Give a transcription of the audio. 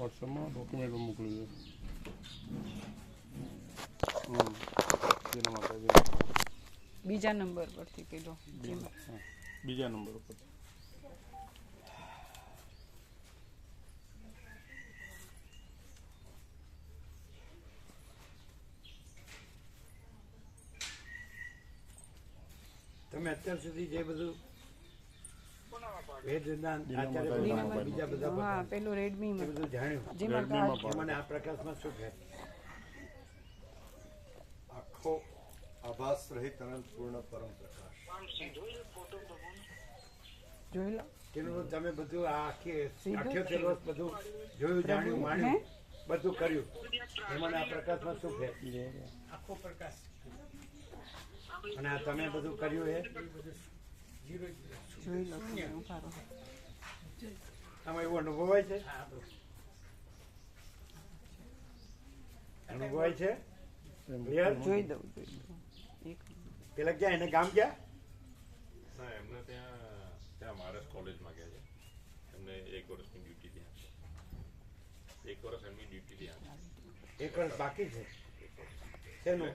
વોટ્સઅપમાં ડોક્યુમેન્ટ મોકલી દો. તેના માટે બીજા નંબર પરથી કીધો. બીજા નંબર ઉપર તમે અત્યાર સુધી જે બધું વેદનાથ આચાર્ય બીજા બધા હા પેલું રેડમી એ બધું જાણ્યું જેમાં મને આ પ્રકાશમાં શું છે? આખો આભાસ રહિત અનંત પૂર્ણ પરમ પ્રકાશ. જોઈ લો. તેનું તમે બધું આ આખી 78 વર્ષ બધું જોયું, જાણ્યું, માણ્યું, બધું કર્યું. એમાં આ પ્રકાશમાં શું છે? આખો પ્રકાશ. અને આ તમે બધું કર્યું એ જોઈ લો. ઉભારો. આમાં એવું અનુભવાય છે? અનુભવાય છે? જોઈ દઉં. એક પેલા ક્યાં એને ગામ ગયા? ના એમને ત્યાં મહારાજ કોલેજમાં ગયા છે. એમને 1 વર્ષની ડ્યુટી ત્યાં છે. 1 વર્ષ એમની ડ્યુટી ત્યાં. 1 વર્ષ બાકી છે. શેનું?